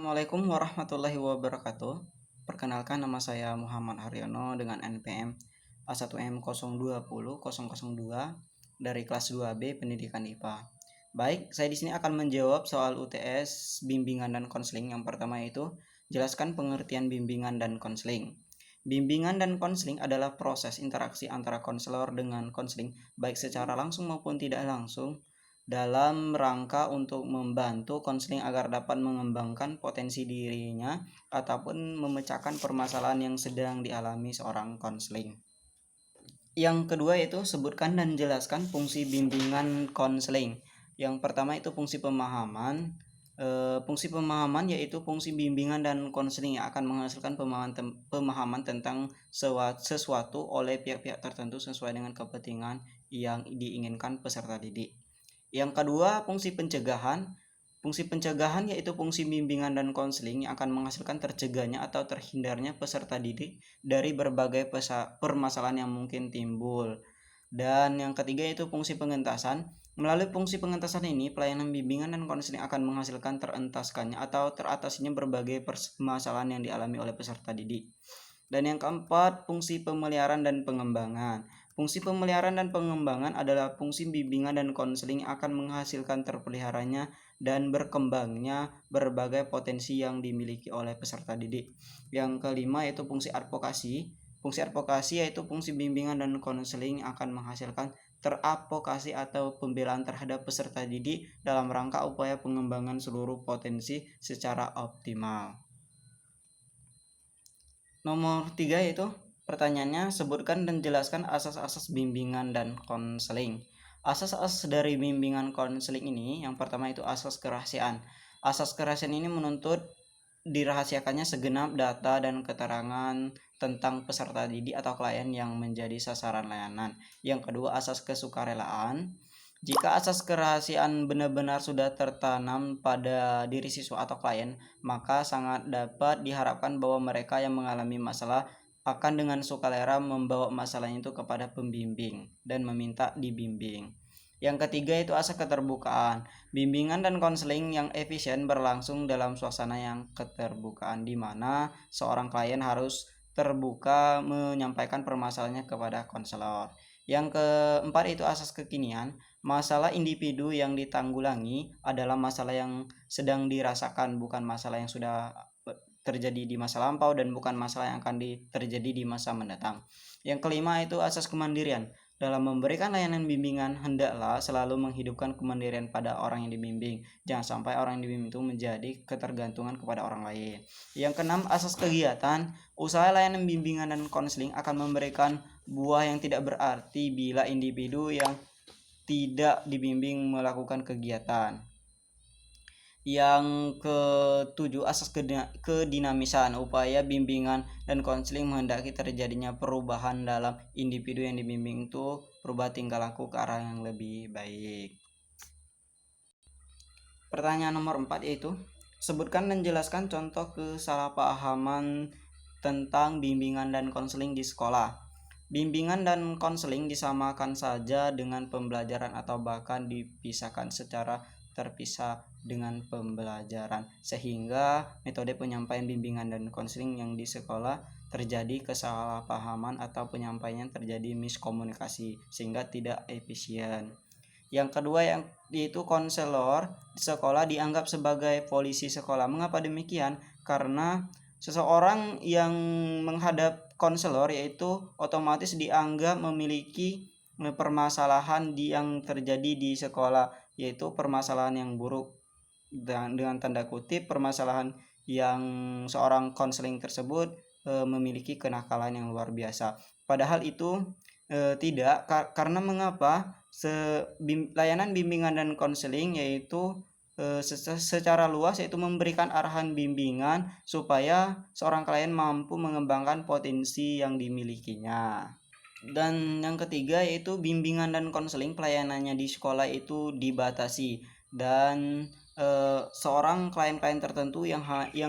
Assalamualaikum warahmatullahi wabarakatuh. Perkenalkan, nama saya Muhammad Haryono dengan NPM A1M020002 dari kelas 2B Pendidikan IPA. Baik, saya di sini akan menjawab soal UTS bimbingan dan konseling. Yang pertama yaitu jelaskan pengertian bimbingan dan konseling. Bimbingan dan konseling adalah proses interaksi antara konselor dengan konseling, baik secara langsung maupun tidak langsung, dalam rangka untuk membantu konseling agar dapat mengembangkan potensi dirinya ataupun memecahkan permasalahan yang sedang dialami seorang konseling. Yang kedua yaitu sebutkan dan jelaskan fungsi bimbingan konseling. Yang pertama itu fungsi pemahaman. Fungsi pemahaman yaitu fungsi bimbingan dan konseling yang akan menghasilkan pemahaman tentang sesuatu oleh pihak-pihak tertentu sesuai dengan kepentingan yang diinginkan peserta didik. Yang kedua, fungsi pencegahan. Fungsi pencegahan yaitu fungsi bimbingan dan konseling yang akan menghasilkan tercegahnya atau terhindarnya peserta didik dari berbagai permasalahan yang mungkin timbul. Dan yang ketiga yaitu fungsi pengentasan. Melalui fungsi pengentasan ini, pelayanan bimbingan dan konseling akan menghasilkan terentaskannya atau teratasinya berbagai permasalahan yang dialami oleh peserta didik. Dan yang keempat, fungsi pemeliharaan dan pengembangan. Fungsi pemeliharaan dan pengembangan adalah fungsi bimbingan dan konseling yang akan menghasilkan terpeliharanya dan berkembangnya berbagai potensi yang dimiliki oleh peserta didik. Yang kelima yaitu fungsi advokasi. Fungsi advokasi yaitu fungsi bimbingan dan konseling yang akan menghasilkan teradvokasi atau pembelaan terhadap peserta didik dalam rangka upaya pengembangan seluruh potensi secara optimal. Nomor 3 yaitu pertanyaannya, sebutkan dan jelaskan asas-asas bimbingan dan konseling. Asas-asas dari bimbingan konseling ini, yang pertama itu asas kerahasiaan. Asas kerahasiaan ini menuntut dirahasiakannya segenap data dan keterangan tentang peserta didik atau klien yang menjadi sasaran layanan. Yang kedua, asas kesukarelaan. Jika asas kerahasiaan benar-benar sudah tertanam pada diri siswa atau klien, maka sangat dapat diharapkan bahwa mereka yang mengalami masalah akan dengan sukarela membawa masalahnya itu kepada pembimbing dan meminta dibimbing. Yang ketiga itu asas keterbukaan. Bimbingan dan konseling yang efisien berlangsung dalam suasana yang keterbukaan, di mana seorang klien harus terbuka menyampaikan permasalahannya kepada konselor. Yang keempat itu asas kekinian. Masalah individu yang ditanggulangi adalah masalah yang sedang dirasakan, bukan masalah yang sudah terjadi di masa lampau dan bukan masalah yang akan terjadi di masa mendatang. Yang kelima itu asas kemandirian. Dalam memberikan layanan bimbingan, hendaklah selalu menghidupkan kemandirian pada orang yang dibimbing. Jangan sampai orang yang dibimbing itu menjadi ketergantungan kepada orang lain. Yang keenam, asas kegiatan. Usaha layanan bimbingan dan konseling akan memberikan buah yang tidak berarti bila individu yang tidak dibimbing melakukan kegiatan. Yang ketujuh, asas kedinamisan. Upaya bimbingan dan konseling menghendaki terjadinya perubahan dalam individu yang dibimbing itu berubah tingkah laku ke arah yang lebih baik. Pertanyaan nomor 4 yaitu sebutkan dan jelaskan contoh kesalahpahaman tentang bimbingan dan konseling di sekolah. Bimbingan dan konseling disamakan saja dengan pembelajaran atau bahkan dipisahkan secara terpisah dengan pembelajaran, sehingga metode penyampaian bimbingan dan konseling yang di sekolah terjadi kesalahpahaman atau penyampaian terjadi miskomunikasi sehingga tidak efisien. Yang kedua yaitu konselor di sekolah dianggap sebagai polisi sekolah. Mengapa demikian? Karena seseorang yang menghadap konselor yaitu otomatis dianggap memiliki permasalahan yang terjadi di sekolah, yaitu permasalahan yang buruk, dan dengan tanda kutip permasalahan yang seorang konseling tersebut memiliki kenakalan yang luar biasa. Padahal itu tidak, karena mengapa? Layanan bimbingan dan konseling yaitu secara luas yaitu memberikan arahan bimbingan supaya seorang klien mampu mengembangkan potensi yang dimilikinya. Dan yang ketiga yaitu bimbingan dan konseling pelayanannya di sekolah itu dibatasi, dan seorang klien-klien tertentu yang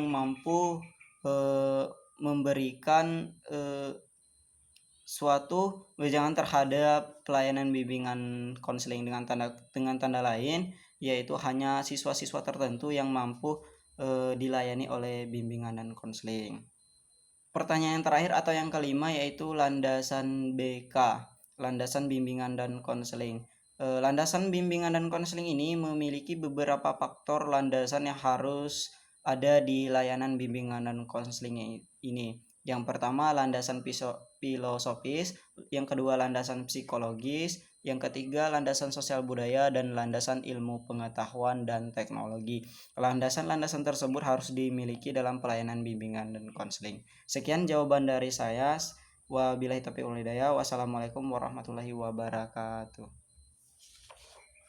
mampu memberikan suatu wejangan terhadap pelayanan bimbingan konseling dengan tanda lain, yaitu hanya siswa-siswa tertentu yang mampu dilayani oleh bimbingan dan konseling. Pertanyaan yang terakhir atau yang kelima yaitu landasan BK, landasan bimbingan dan konseling. Landasan bimbingan dan konseling ini memiliki beberapa faktor landasan yang harus ada di layanan bimbingan dan konseling ini. Yang pertama landasan filosofis, yang kedua landasan psikologis, yang ketiga landasan sosial budaya, dan landasan ilmu pengetahuan dan teknologi. Landasan-landasan tersebut harus dimiliki dalam pelayanan bimbingan dan konseling. Sekian jawaban dari saya. Wabillahi taufiq wal hidayah. Wassalamualaikum warahmatullahi wabarakatuh.